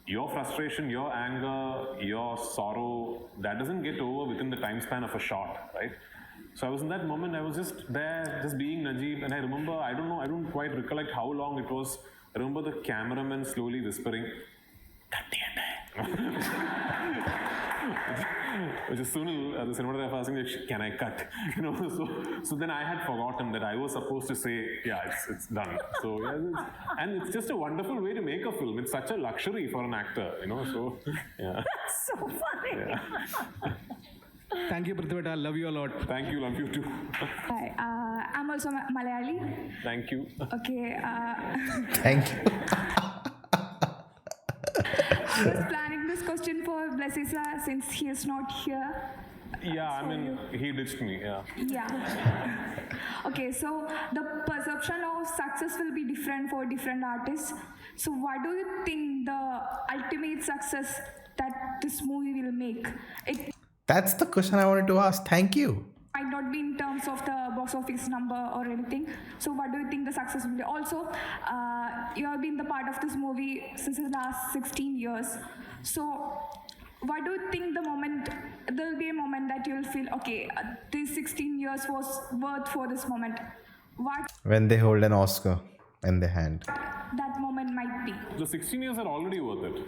Your frustration, your anger, your sorrow, that doesn't get over within the time span of a shot, right? So I was in that moment, I was just there, just being Najib, and I remember, I don't quite recollect how long it was. I remember the cameraman slowly whispering, which is Sunil, the cinematographer, asking, can I cut? You know, so then I had forgotten that I was supposed to say, yeah, it's done. So yeah, and it's just a wonderful way to make a film. It's such a luxury for an actor, you know. So yeah. So funny. Yeah. Thank you, Prithviraj. I love you a lot. Thank you, love you too. Hi, I'm also Malayali. Thank you. Okay, Thank you. I was planning this question for Blessy sir since he is not here. Yeah, I mean, he ditched me. Yeah. Yeah. Okay, so the perception of success will be different for different artists. So, what do you think the ultimate success that this movie will make? It That's the question I wanted to ask. Thank you. might not be in terms of the box office number or anything. So what do you think the success will be? Also, you have been the part of this movie since the last 16 years. So what do you think there will be a moment that you will feel, okay, these 16 years was worth for this moment. What When they hold an Oscar in their hand. that moment might be. The 16 years are already worth it.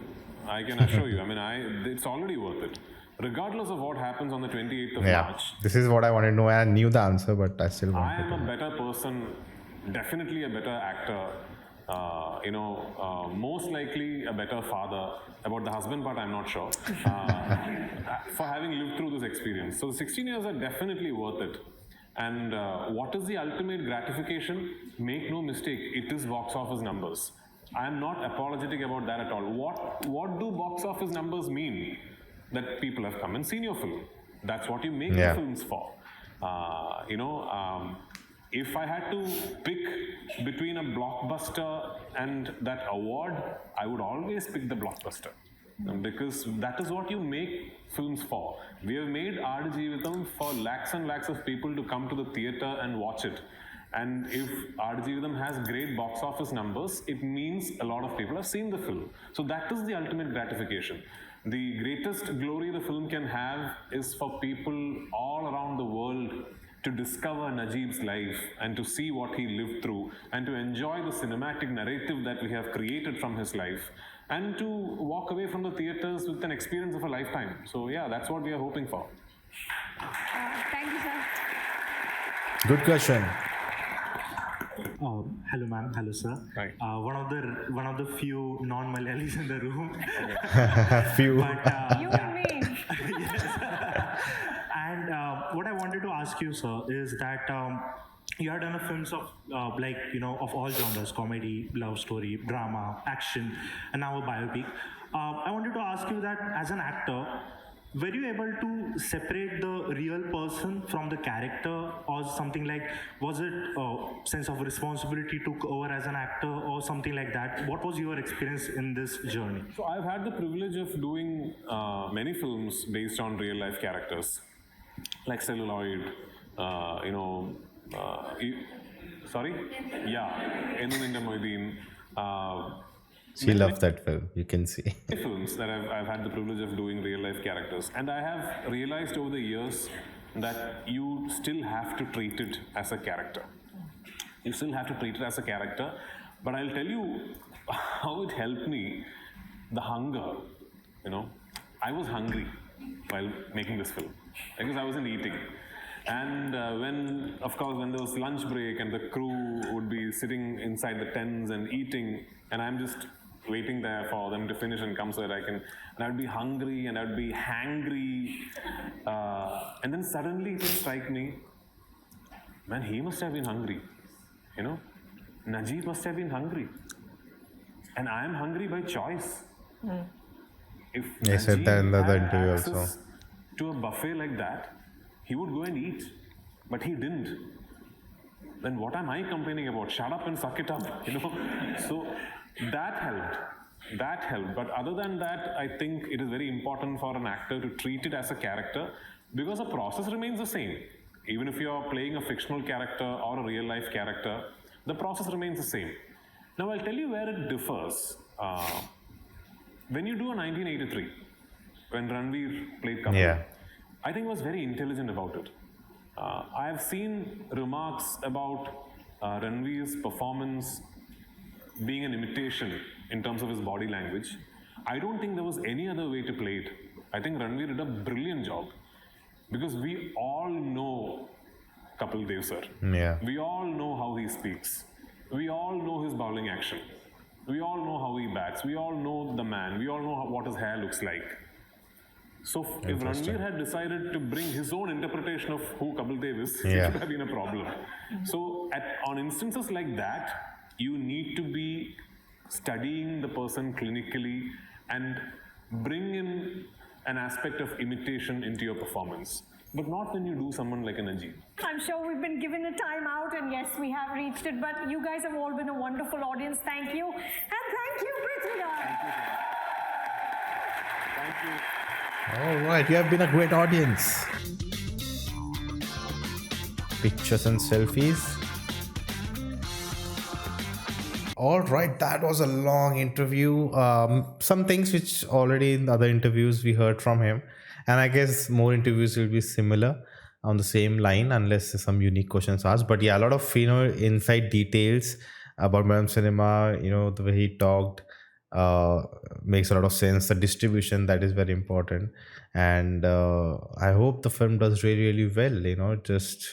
I can assure you. I mean, it's already worth it. Regardless of what happens on the 28th of Yeah. March, This is what I wanted to know. I knew the answer, but I still I wanted am to a know. better person, definitely a better actor, most likely a better father. About the husband part, I'm not sure. For having lived through this experience. So the 16 years are definitely worth it. And what is the ultimate gratification? Make no mistake, it is box office numbers. I'm not apologetic about that at all. What do box office numbers mean? That people have come and seen your film. That's what you make Yeah. the films for. If I had to pick between a blockbuster and that award, I would always pick the blockbuster. Because that is what you make films for. We have made Aadu Jeevitham for lakhs and lakhs of people to come to the theatre and watch it. And if Aadu Jeevitham has great box office numbers, it means a lot of people have seen the film. So that is the ultimate gratification. The greatest glory the film can have is for people all around the world to discover Najib's life and to see what he lived through and to enjoy the cinematic narrative that we have created from his life and to walk away from the theatres with an experience of a lifetime. So yeah, that's what we are hoping for. Thank you, sir. Good question. Hello, ma'am. Hello, sir. Hi. One of the few non-Malayalis in the room. Few. But You and me. and what I wanted to ask you, sir, is that you have done a films of of all genres: comedy, love story, drama, action, and now a biopic. I wanted to ask you that as an actor, were you able to separate the real person from the character, or something like, was it a sense of responsibility took over as an actor, or something like that? What was your experience in this journey? So I've had the privilege of doing many films based on real life characters, like Celluloid, sorry? Yeah, Enun Moideen. She loved that film. You can see. Films that I've had the privilege of doing real life characters. And I have realized over the years that you still have to treat it as a character. You still have to treat it as a character. But I'll tell you how it helped me, the hunger. I was hungry while making this film because I wasn't eating. And when there was lunch break and the crew would be sitting inside the tents and eating, and I'm just waiting there for them to finish and come so that and I'd be hungry and I'd be hangry. And then suddenly it would strike me, man, he must have been hungry. Najib must have been hungry. And I am hungry by choice. If I said that in the other had interview access also. to a buffet like that, he would go and eat. But he didn't. Then what am I complaining about? Shut up and suck it up. So that helped. But other than that, I think it is very important for an actor to treat it as a character, because the process remains the same. Even if you're playing a fictional character or a real life character, the process remains the same. Now I'll tell you where it differs. When you do a 1983, when Ranveer played Kapil, Yeah. I think he was very intelligent about it. I have seen remarks about Ranveer's performance being an imitation in terms of his body language. I don't think there was any other way to play it. I think Ranveer did a brilliant job, because we all know Kapil Dev sir. Yeah. We all know how he speaks. We all know his bowling action. We all know how he bats. We all know the man. We all know what his hair looks like. So if Interesting. Ranveer had decided to bring his own interpretation of who Kapil Dev is, it Yeah. would have been a problem. So on instances like that, you need to be studying the person clinically and bring in an aspect of imitation into your performance. But not when you do someone like an Ajit. I'm sure we've been given a time out, and yes, we have reached it, but you guys have all been a wonderful audience. Thank you. And thank you, Prithviraj. Thank you. All right, you have been a great audience. Pictures and selfies. All right, that was a long interview. Some things which already in the other interviews we heard from him, and I guess more interviews will be similar on the same line unless some unique questions asked. But yeah, a lot of inside details about Malayalam cinema. The way he talked makes a lot of sense. The distribution, that is very important, and I hope the film does really really well. Just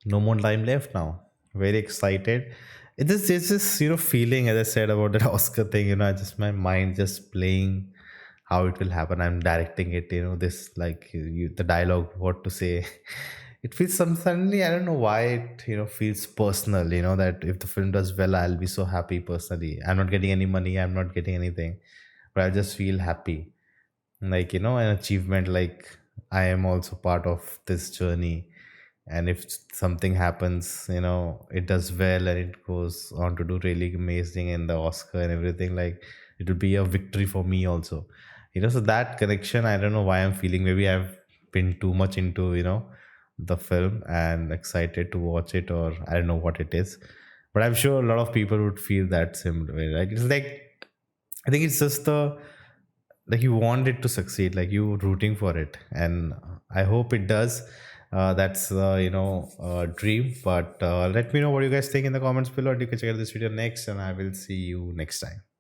no more time left now. Very excited. There's this feeling, as I said about that Oscar thing. Just my mind just playing how it will happen. I'm directing it. This like the dialogue, what to say. It feels suddenly, I don't know why it feels personal. That if the film does well, I'll be so happy personally. I'm not getting any money. I'm not getting anything, but I just feel happy. Like an achievement. Like I am also part of this journey, and if something happens, it does well and it goes on to do really amazing in the Oscar and everything, like it would be a victory for me also. So that connection, I don't know why I'm feeling. Maybe I've been too much into the film and excited to watch it, or I don't know what it is, but I'm sure a lot of people would feel that similar way. Like it's like, I think it's just the, like, you want it to succeed, like you rooting for it, and I hope it does. That's dream. But let me know what you guys think in the comments below, and you can check out this video next, and I will see you next time.